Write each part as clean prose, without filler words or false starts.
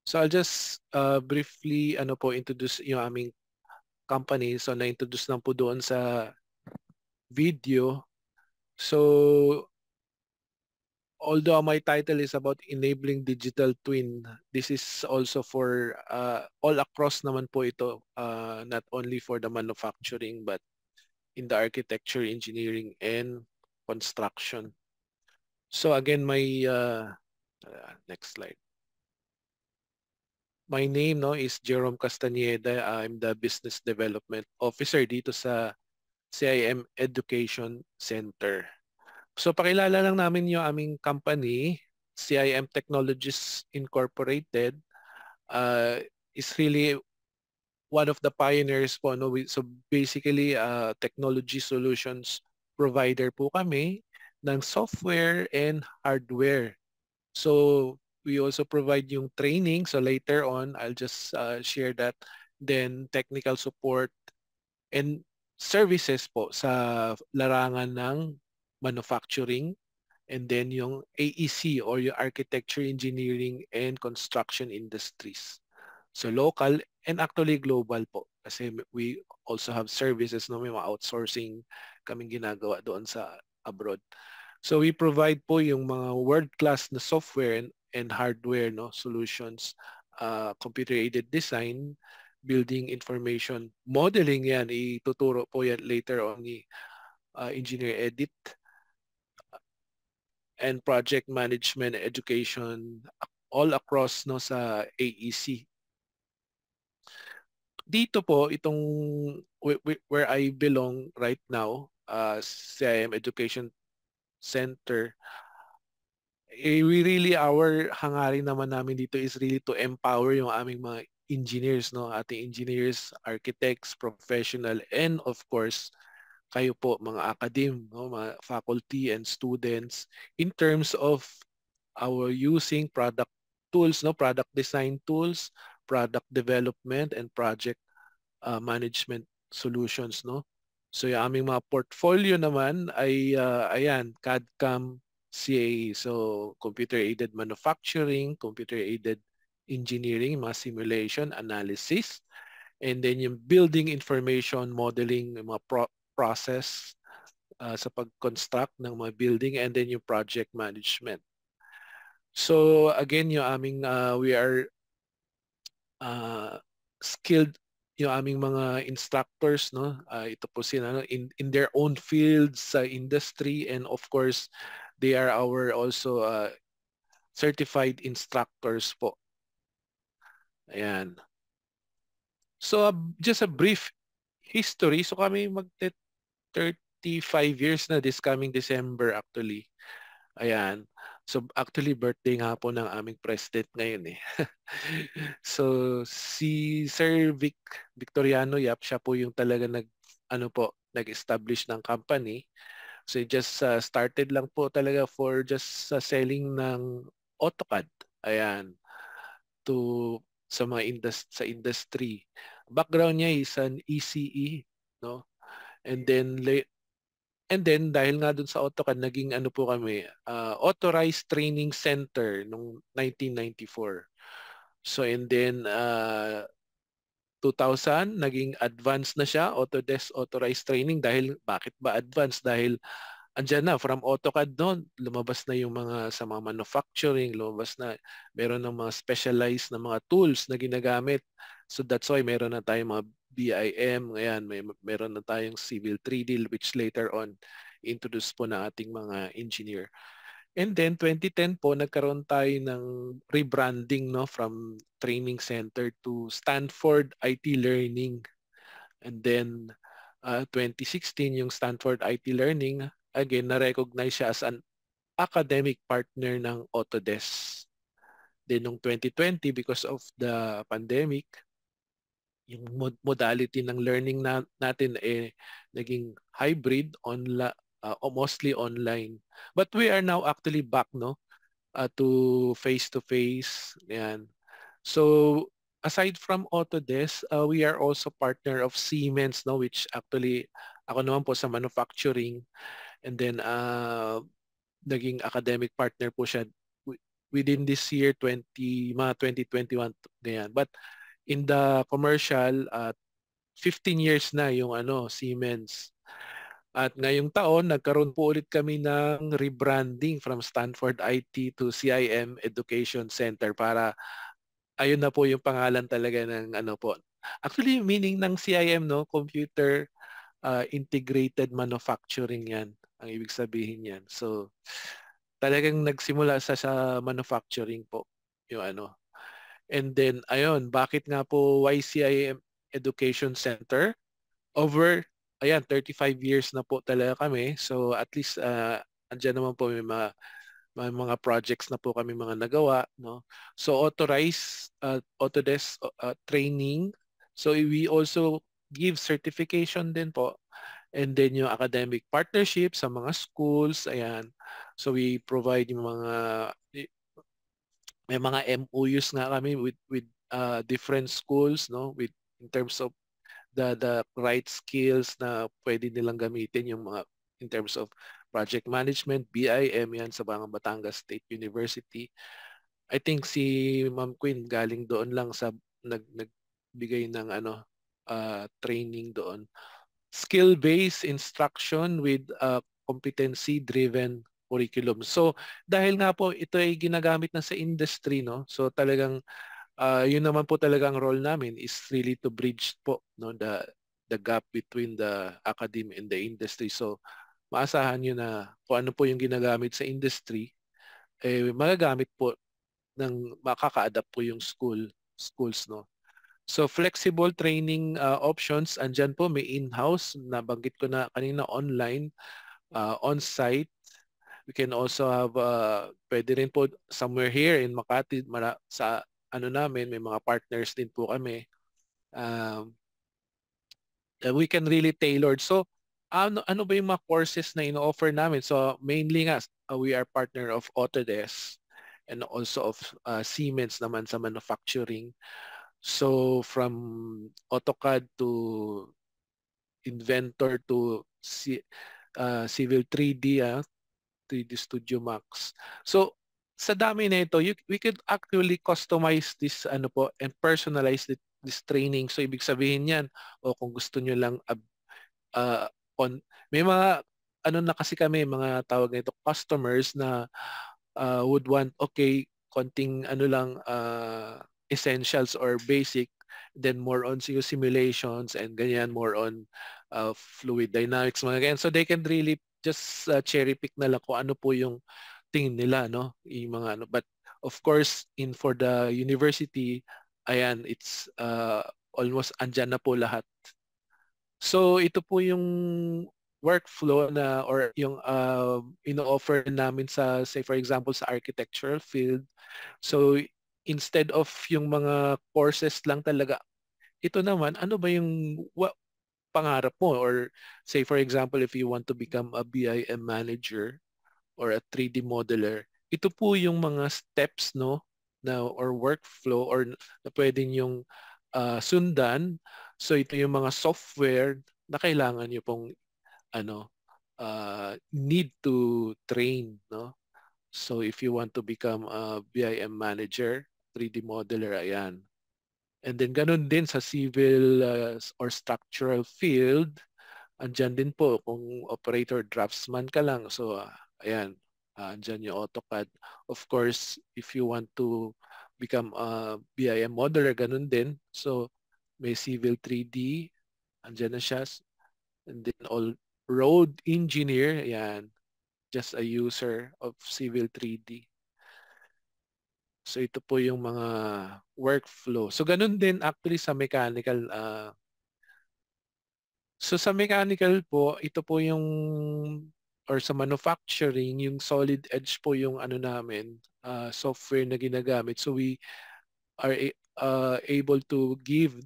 So I'll just briefly introduce yung aming company. So na-introduce lang po doon sa video. So although my title is about enabling digital twin, this is also for all across naman po ito, not only for the manufacturing but in the architecture, engineering, and construction. So again, my next slide. My name is Jerome Castañeda. I'm the Business Development Officer dito sa CIM Education Center. So pakilala lang namin yung aming company, CIM Technologies Incorporated, is really one of the pioneers po. No? So basically, technology solutions provider po kami ng software and hardware. So we also provide yung training. So later on, I'll just share that. Then technical support and services po sa larangan ng manufacturing, and then yung AEC or yung architecture, engineering, and construction industries. So local and actually global po. Kasi we also have services, no? May mga outsourcing kaming ginagawa doon sa abroad. So we provide po yung mga world-class na software and hardware solutions, computer-aided design, building information, modeling yan. Ituturo po yan later on ni Engineer Edit, and project management, education, all across sa AEC. Dito po, itong where I belong right now, CIM Education Center, we really, our hangarin naman namin dito is really to empower yung aming mga engineers, ating engineers, architects, professional, and of course, kayo po mga mga faculty and students in terms of our using product tools, product design tools, product development, and project management solutions. So yung aming mga portfolio naman ay ayan, CAD/CAM, CAE. So computer-aided manufacturing, computer-aided engineering, mga simulation, analysis, and then yung building information modeling, yung mga process sa pag-construct ng mga building, and then yung project management. So again, yung aming we are skilled yung aming mga instructors, ito po sila in their own fields sa industry, and of course they are our also certified instructors po. Ayan. So just a brief history. So kami mag 35 years na this coming December actually. Ayan. So actually birthday nga po ng aming president ngayon eh. So si Sir Victoriano Yap, siya po yung talaga nag-establish ng company. So just started lang po talaga for just selling ng AutoCAD. Ayan. Sa mga sa industry. Background niya is an ECE, no? And then dahil nga dun sa AutoCAD, naging po kami, Authorized Training Center noong 1994. So and then 2000, naging advanced na siya, Autodesk Authorized Training. Dahil, bakit ba advanced? Dahil andyan na, from AutoCAD doon, lumabas na yung mga sa mga manufacturing, lumabas na, meron ng mga specialized na mga tools na ginagamit. So that's why meron na tayong mga BIM, ayan, meron na tayong Civil 3D, which later on introduce po na ating mga engineer. And then 2010 po, nagkaroon tayo ng rebranding from training center to Stanford IT Learning. And then 2016, yung Stanford IT Learning, again, na-recognize siya as an academic partner ng Autodesk. Then noong 2020, because of the pandemic, yung modality ng learning natin naging hybrid, mostly online. But we are now actually back to face-to-face. Yan. So aside from Autodesk, we are also partner of Siemens, which actually ako naman po sa manufacturing, and then naging academic partner po siya within this year, mga 2021, ganyan. But in the commercial, 15 years na yung Siemens. At ngayong taon, nagkaroon po ulit kami ng rebranding from Stanford IT to CIM Education Center para ayun na po yung pangalan talaga ng po. Actually, meaning ng CIM, no? Computer Integrated Manufacturing yan. Ang ibig sabihin yan. So, talagang nagsimula sa manufacturing po. Yung And then, ayun, bakit nga po YCIM Education Center? Over, ayan, 35 years na po talaga kami. So, at least, andyan naman po may mga projects na po kami mga nagawa, no? So authorized Autodesk training. So we also give certification din po. And then yung academic partnership sa mga schools, ayan. So we provide yung may mga MOUs nga kami with different schools, no? With in terms of the right skills na pwede nilang gamitin yung mga in terms of project management, BIM yan sa mga Batangas State University. I think si Ma'am Queen galing doon lang sa nagbigay ng training doon. Skill-based instruction with competency-driven curriculum. So dahil nga po ito ay ginagamit na sa industry, no? So talagang yun naman po talaga ang role namin is really to bridge po no the gap between the academy and the industry. So maasahan nyo na kung ano po yung ginagamit sa industry, magagamit po makaka-adapt po yung schools, no. So flexible training options, andyan po may in-house, nabanggit ko na kanina, online, on-site. We can also have, pwede rin po somewhere here in Makati, sa namin, may mga partners din po kami. Um, we can really tailor. So, ano ba yung mga courses na ino-offer namin? So, mainly nga, we are partner of Autodesk and also of Siemens naman sa manufacturing. So, from AutoCAD to Inventor to Civil 3D, 3D Studio Max. So, sa dami na ito, we could actually customize this and personalize this training. So, ibig sabihin yan, o kung gusto nyo lang uh, may mga na kasi kami, mga tawag nito, customers na would want, okay, konting lang, essentials or basic, then more on simulations and ganyan, more on fluid dynamics, mga ganyan. So they can really just cherry pick na lang kung ano po yung tingin nila, no? Yung mga but of course, for the university, ayan, it's almost andyan na po lahat. So ito po yung workflow na or yung ino-offer namin say for example sa architectural field. So instead of yung mga courses lang talaga, ito naman ano ba yung pangarap mo, or say for example if you want to become a BIM manager or a 3D modeler, ito po yung mga steps, no, na or workflow or na pwedeng yung sundan. So ito yung mga software na kailangan nyo pong need to train, no? So if you want to become a BIM manager, 3D modeler, ayan. And then ganun din sa civil or structural field, andyan din po kung operator draftsman ka lang. So ayan, andyan yung AutoCAD. Of course, if you want to become a BIM modeler, ganun din. So may civil 3D, andyan na siya. And then all road engineer, ayan, just a user of civil 3D. So ito po yung mga workflow. So ganun din actually sa mechanical. So sa mechanical po, ito po yung or sa manufacturing, yung solid edge po yung namin, software na ginagamit. So we are able to give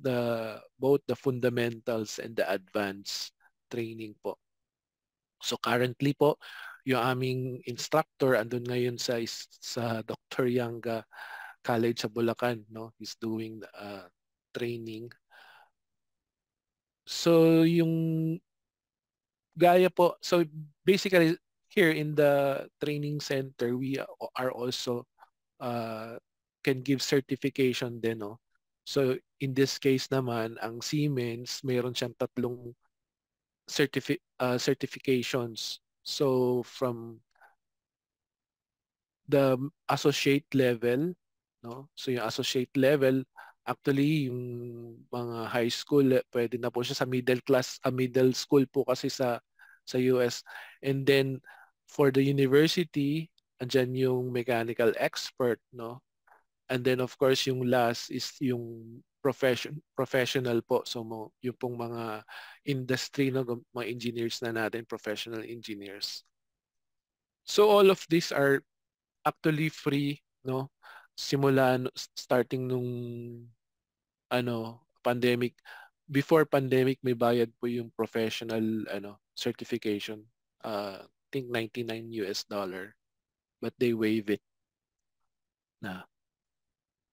both the fundamentals and the advanced training po. So currently po, yung aming instructor andun ngayon sa Dr. Yanga College sa Bulacan, no? He's doing training. So yung gaya po, so basically here in the training center, we are also uh, can give certification din, no? So in this case naman, ang Siemens, mayroon siyang tatlong certifications. So from the associate level, no? So yung associate level, actually yung mga high school, pwede na po siya sa middle class, middle school po kasi sa US. And then for the university, andyan yung mechanical expert, no? And then of course yung last is yung professional po. So yung pong mga industry, no, mga engineers na natin, professional engineers. So all of these are actually free, no? Simula starting nung pandemic. Before pandemic, may bayad po yung professional certification. I think $99, but they waive it na.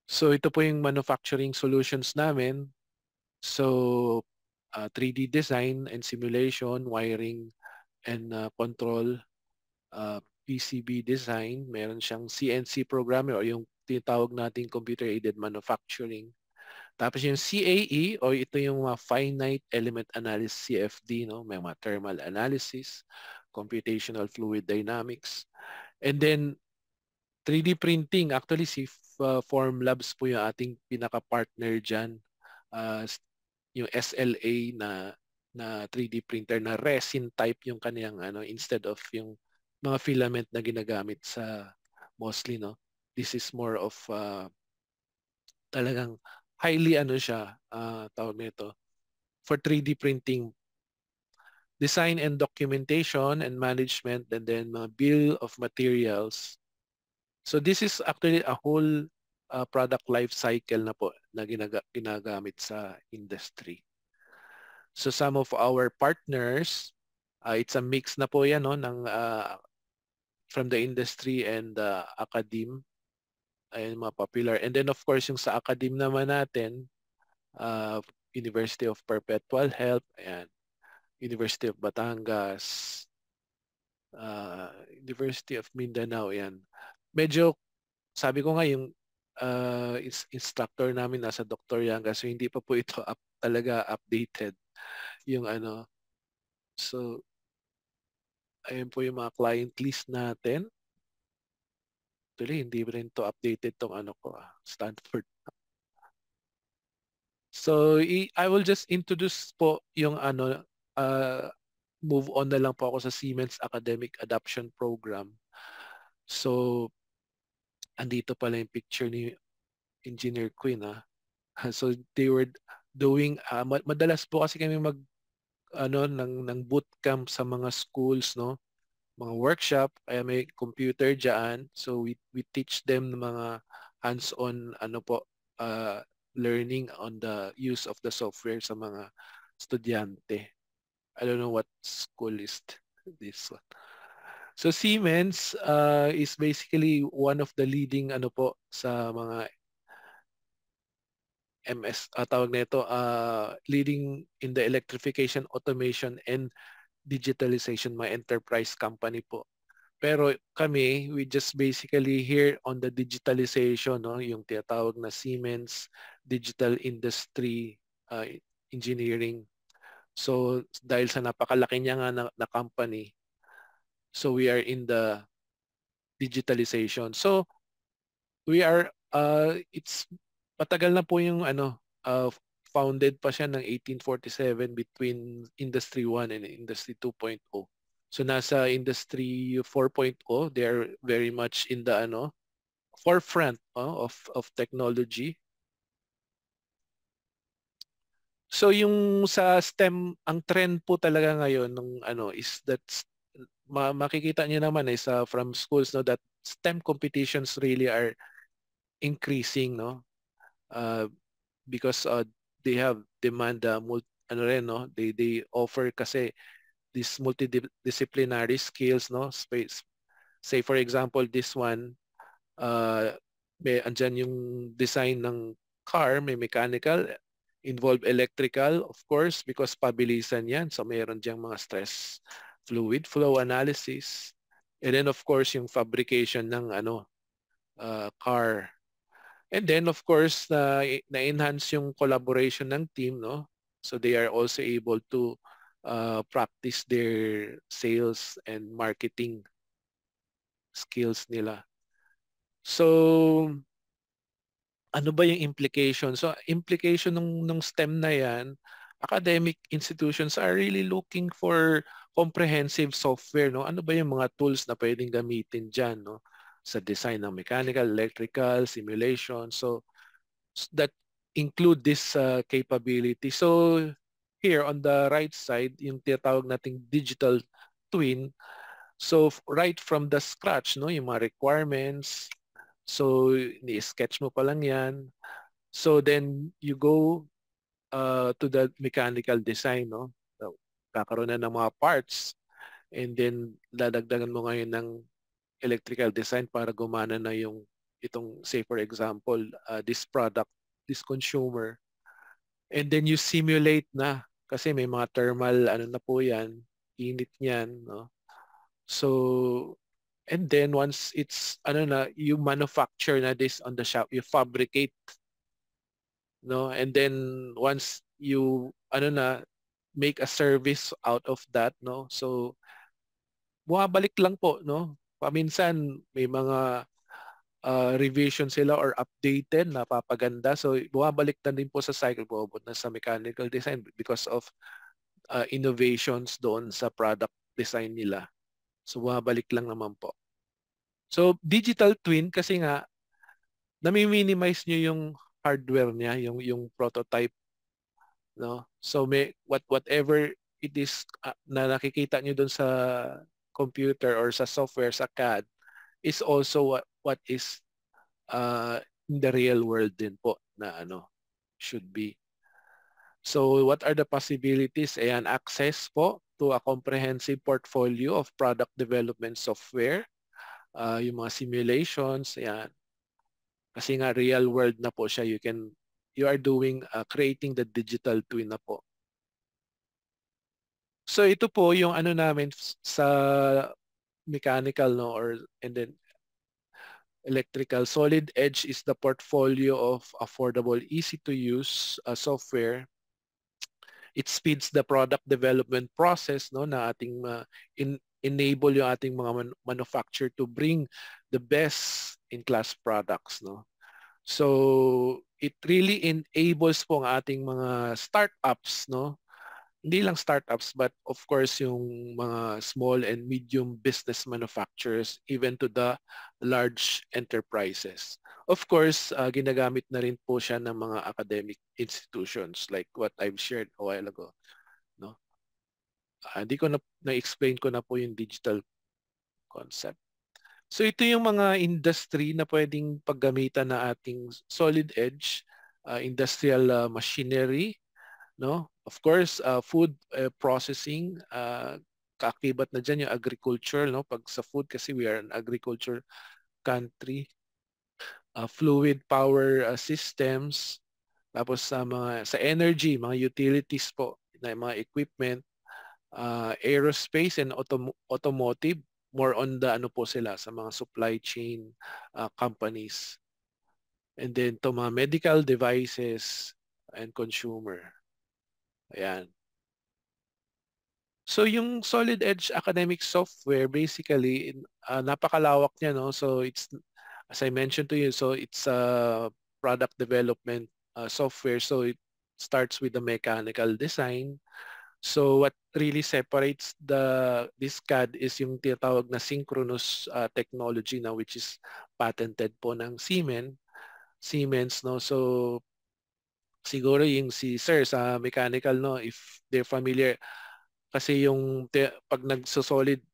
So ito po yung manufacturing solutions namin. So 3D design and simulation, wiring and control, PCB design, meron siyang CNC programmer o yung tinatawag nating computer-aided manufacturing. Tapos yung CAE o ito yung mga finite element analysis, CFD, no? May mga thermal analysis, computational fluid dynamics. And then 3D printing, actually si Formlabs po yung ating pinaka-partner dyan. Yung SLA na 3D printer na resin type yung kaniyang instead of yung mga filament na ginagamit sa mostly, no. This is more of talagang highly siya, tawag nito for 3D printing, design and documentation and management, and then bill of materials. So this is actually a whole product life cycle na po na ginagamit sa industry. So some of our partners, it's a mix na po yan, no, ng from the industry and academe. Ayun, mga popular. And then of course yung sa academe naman natin, University of Perpetual Help, ayan, University of Batangas, University of Mindanao, ayan. Medyo, sabi ko nga yung instructor namin nasa Dr. Yanga, so hindi pa po ito talaga updated yung So, ayun po yung mga client list natin. Actually, hindi rin to updated tong ko, Stanford. So, I will just introduce po yung move on na lang po ako sa Siemens Academic Adoption Program. So, andito pala yung picture ni Engineer Quinn, ha. So, they were doing, madalas po kasi kami ng bootcamp sa mga schools, no? Mga workshop, kaya may computer diyan. So we teach them ng mga hands-on uh, learning on the use of the software sa mga estudyante. I don't know what school is this one. So Siemens is basically one of the leading sa mga MS, tawag nito, leading in the electrification, automation, and digitalization, my enterprise company po. Pero kami, we just basically here on the digitalization, no, yung tinatawag na Siemens Digital Industry Engineering. So dahil sa napakalaki niya nga na company, so we are in the digitalization. So we are, it's matagal na po yung founded pa siya ng 1847 between Industry 1 and Industry 2.0. So nasa Industry 4.0, they are very much in the forefront of technology. So yung sa STEM, ang trend po talaga ngayon ng is that makikita niyo naman is from schools, no, that STEM competitions really are increasing, no, because they have demand no, they offer kasi these multidisciplinary skills, no, space. Say for example, this one, may andyan yung design ng car, may mechanical, involve electrical, of course, because pabilisan yan. So mayroon diyang mga stress fluid flow analysis. And then of course yung fabrication ng car. And then of course na-enhance yung collaboration ng team, no? So they are also able to practice their sales and marketing skills nila. So ano ba yung implication? So implication ng STEM na yan, academic institutions are really looking for comprehensive software, no? Ano ba yung mga tools na pwedeng gamitin diyan, no? Sa design ng mechanical, electrical, simulation. So that include this capability. So here on the right side, yung tinatawag nating digital twin. So right from the scratch, no, yung mga requirements. So ni-sketch mo pa lang yan. So then you go to the mechanical design, no? So, kakaroon na ng mga parts and then dadagdagan mo ngayon ng electrical design para gumana na yung itong say for example this product, this consumer. And then you simulate na kasi may mga thermal ano na po yan, init niyan, no? So and then once it's ano na, you manufacture na this on the shop, you fabricate, no? And then once you ano na, make a service out of that, no? So bumabalik lang po, no? Paminsan may mga revision sila or updated, napapaganda. So bumabalik na din po sa cycle, bumabot na sa mechanical design because of innovations doon sa product design nila. So bumabalik lang naman po. So digital twin kasi nga nami-minimize niyo yung hardware niya, yung prototype, no? So may whatever it is na nakikita niyo doon sa computer or sa software sa CAD is also what is in the real world din po na ano should be. So what are the possibilities? Ayan, access po to a comprehensive portfolio of product development software, yung mga simulations, ayan. Kasi nga real world na po siya, you are doing, creating the digital twin na po. So ito po yung ano namin sa mechanical, no, and then electrical. Solid Edge is the portfolio of affordable, easy to use software. It speeds the product development process, no, na ating enable yung ating mga manufacturer to bring the best in class products, no. So it really enables po ang ating mga startups, no. Hindi lang startups but of course yung mga small and medium business manufacturers even to the large enterprises. Of course, ginagamit na rin po siya ng mga academic institutions like what I've shared a while ago, no? Hindi ko na-explain ko na po yung digital concept. So ito yung mga industry na pwedeng paggamitan na ating solid edge, industrial machinery, no? Of course, food processing, kaakibat na dyan yung agriculture, no? Pag sa food kasi we are an agriculture country. Fluid power systems, tapos sa energy, mga utilities po, na mga equipment, aerospace and automotive, more on the ano po sila sa mga supply chain companies. And then to mga medical devices and consumer. Ayan. So yung Solid Edge academic software basically napakalawak niya, no. So it's as I mentioned to you, so it's a product development software. So it starts with the mechanical design. So what really separates this CAD is yung tinatawag na synchronous technology na which is patented po ng Siemens, no. So siguro yung si Sir sa mechanical, no, if they're familiar kasi yung pag nagso-solid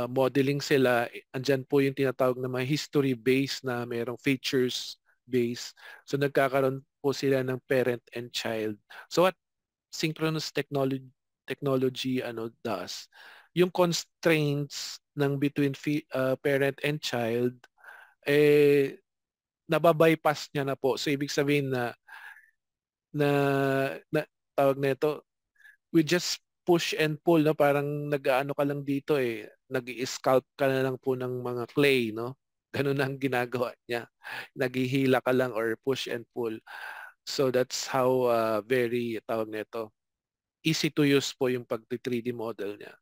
modeling sila, andyan po yung tinatawag na mga history base na mayroong features base. So nagkakaroon po sila ng parent and child. So what synchronous technology ano does, yung constraints ng between parent and child nababypass niya na po. So ibig sabihin na, na tawag nito, we just push and pull, no, parang nag-aano ka lang dito nag-i-sculpt ka na lang po ng mga clay, no. Ganun ang ginagawa niya. Naghihila ka lang or push and pull. So that's how very tawag nito, easy to use po yung pag 3D model niya.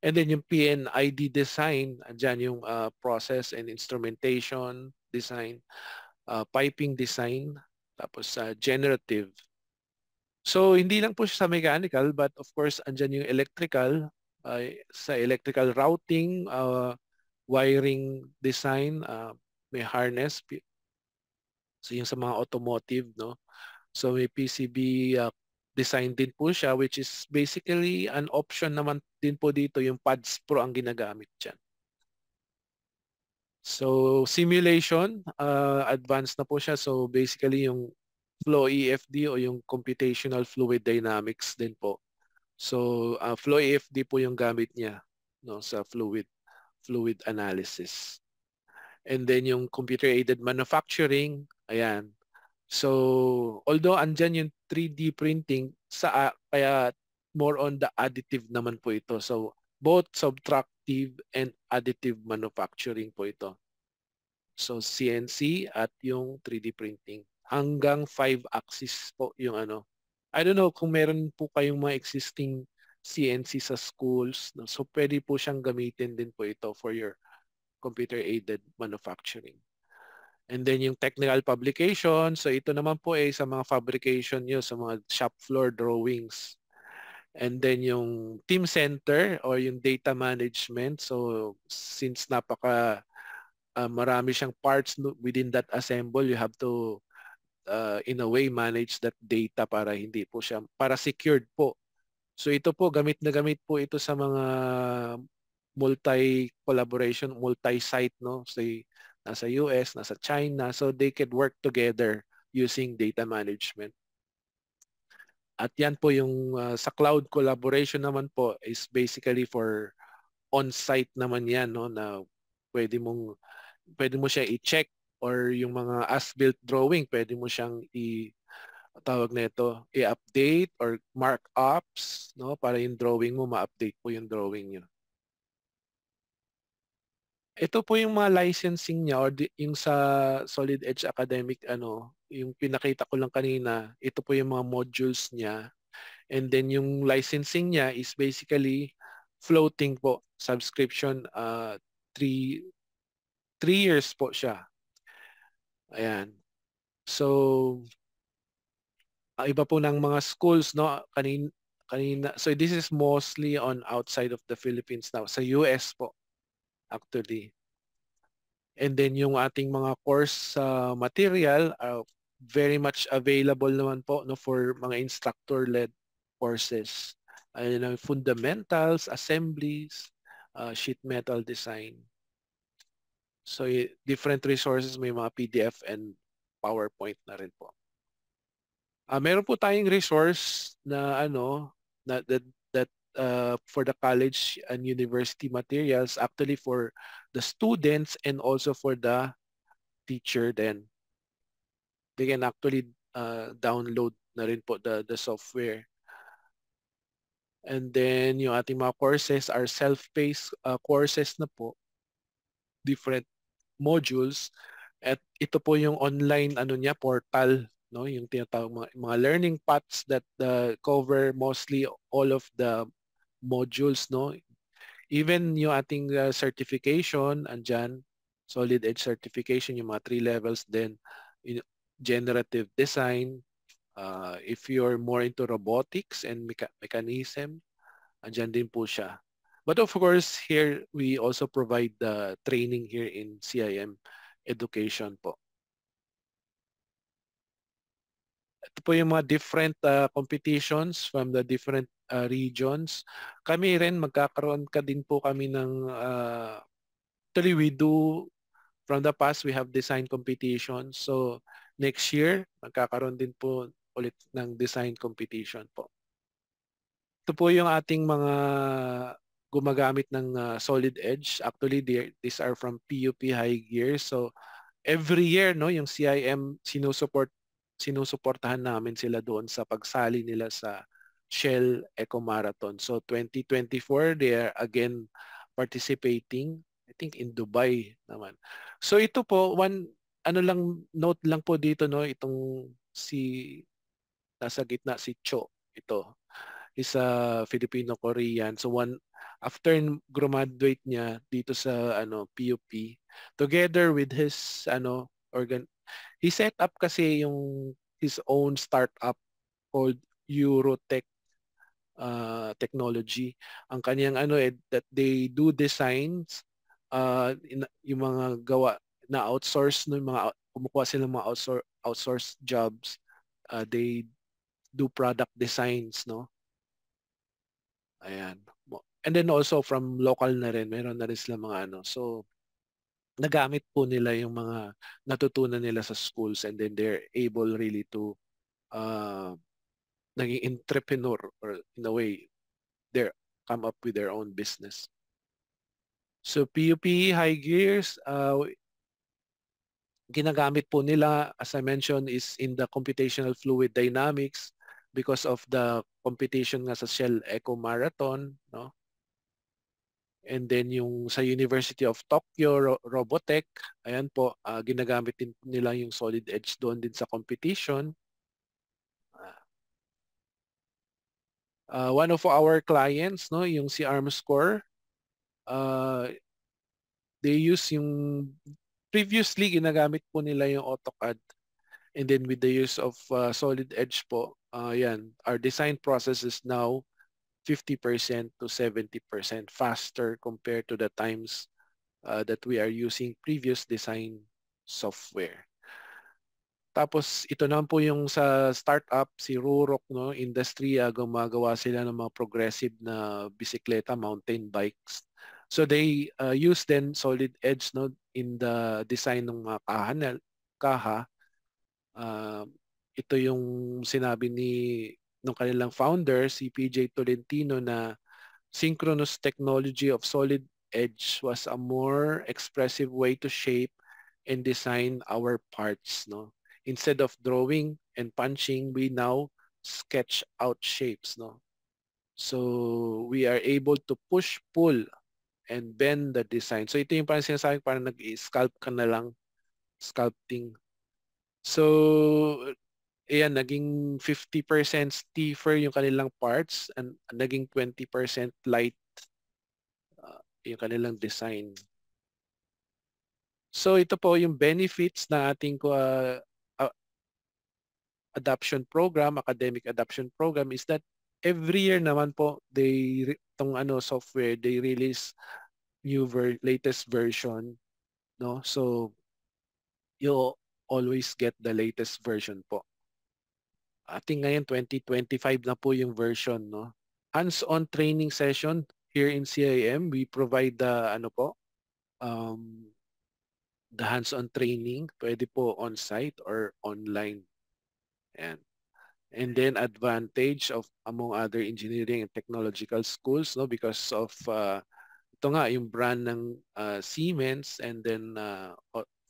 And then yung PNID design, andyan yung process and instrumentation design, piping design, tapos generative. So hindi lang po siya sa mechanical but of course andyan yung electrical, sa electrical routing, wiring design, may harness, so yung sa mga automotive, no? So may PCB design din po siya which is basically an option naman din po dito yung Pads Pro ang ginagamit dyan. So simulation, advanced na po siya. So basically yung Flow EFD o yung Computational Fluid Dynamics din po. So Flow EFD po yung gamit niya, no, sa fluid analysis. And then yung computer-aided manufacturing, ayan. So, although andyan yung 3D printing, kaya more on the additive naman po ito. So, both subtractive and additive manufacturing po ito. So, CNC at yung 3D printing. Hanggang 5 axis po yung ano. I don't know kung meron po kayong mga existing CNC sa schools. No? So, pwede po siyang gamitin din po ito for your computer-aided manufacturing. And then yung technical publication, so ito naman po ay sa mga fabrication nyo, sa mga shop floor drawings. And then yung team center or yung data management. So since marami siyang parts within that assemble, you have to in a way manage that data para hindi po siya, para secured po. So ito po, gamit na gamit po ito sa mga multi-collaboration, multi-site, no? Say, nasa US, nasa China, so they could work together using data management. At yan po yung sa cloud collaboration naman po is basically for on-site naman yan, no, na pwede mo siya i-check or yung mga as-built drawing, pwede mo siyang tawag nito, i-update or markups, no, para yung drawing mo ma-update po yung drawing niyo. Ito po yung mga licensing niya or yung sa Solid Edge Academic, ano, yung pinakita ko lang kanina, ito po yung mga modules niya. And then yung licensing niya is basically floating po, subscription, 3 years po siya. Ayan. So, iba po ng mga schools, no, kanina. So this is mostly on outside of the Philippines now. Sa US po, actually. And then yung ating mga course material very much available naman po, no, for mga instructor-led courses. Ayun ang fundamentals, assemblies, sheet metal design. So different resources, may mga PDF and PowerPoint na rin po. Meron po tayong resource na ano na that for the college and university materials, actually for the students and also for the teacher then. They can actually download na rin po the software. And then yung ating mga courses are self-paced courses na po, different modules. At ito po yung online ano niya, portal, no, yung tinatawag mga learning paths that cover mostly all of the modules, no. Even yung ating certification andyan, Solid Edge certification, yung mga 3 levels din, generative design, if you're more into robotics and mechanism, andyan din po siya. But of course, here we also provide the training here in CIM education po. Ito po yung mga different competitions from the different regions. Kami rin, magkakaroon ka din po kami ng, actually we do, from the past we have design competitions. So next year, magkakaroon din po ulit ng design competition po. Ito po yung ating mga gumagamit ng Solid Edge. Actually, these are from PUP High Gear. So every year, no, yung CIM sinusuportahan namin sila doon sa pagsali nila sa Shell Eco Marathon. So 2024, they are again participating I think in Dubai naman. So ito po, ano lang, note lang po dito, no, itong nasa gitna si Cho, ito, is a Filipino-Korean. So after graduate niya dito sa PUP, together with his he set up kasi yung his own startup called Eurotech technology. Ang kaniyang that they do designs, yung mga gawa na outsource, no, yung mga kumukuha sila ng mga outsource jobs. They do product designs, no? Ayan. And then also from local na rin, meron na rin sila mga So, nagamit po nila yung mga natutunan nila sa schools, and then they're able really to uh, naging entrepreneur, or in a way, they come up with their own business. So PUP high gears, ginagamit po nila, as I mentioned, is in the computational fluid dynamics because of the competition nga sa Shell Eco Marathon, no? And then yung sa University of Tokyo Robotech, ayan po, ginagamit din nila yung solid edge doon din sa competition. One of our clients, no, yung si Armscore, uh, they use yung previously ginagamit po nila yung AutoCAD, and then with the use of solid edge po, yan, our design process is now 50% to 70% faster compared to the times that we are using previous design software. Tapos ito naman po yung sa startup, si Rurok, no, industry, gumagawa sila ng mga progressive na bisikleta, mountain bikes. So they use then solid edge, no, in the design ng mga kaha. Uh, ito yung sinabi ng kanilang founder, si PJ Tolentino, na synchronous technology of solid edge was a more expressive way to shape and design our parts, no? Instead of drawing and punching, we now sketch out shapes, no? So we are able to push, pull, and bend the design. So ito yung parang sinasabi, parang nag-sculpt ka na lang, sculpting. So ayan, naging 50% stiffer yung kanilang parts, and naging 20% light yung kanilang design. So ito po yung benefits ng ating adoption program, academic adoption program, is that every year naman po itong software, they release latest version, no? So you always get the latest version po. Ating ngayon 2025 na po yung version, no? Hands-on training session here in CIM, we provide the um, the hands-on training, pwede po on-site or online. And then advantage of among other engineering and technological schools, no, because of ito nga yung brand ng Siemens, and then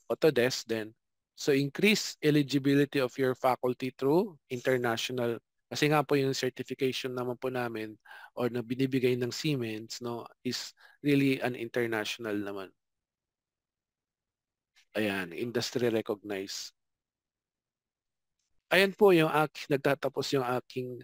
Autodesk then. So increase eligibility of your faculty through international, kasi nga po yung certification naman po namin or na binibigay ng Siemens, no, is really an international naman. Ayan, industry recognized. Ayan po yung nagtatapos yung aking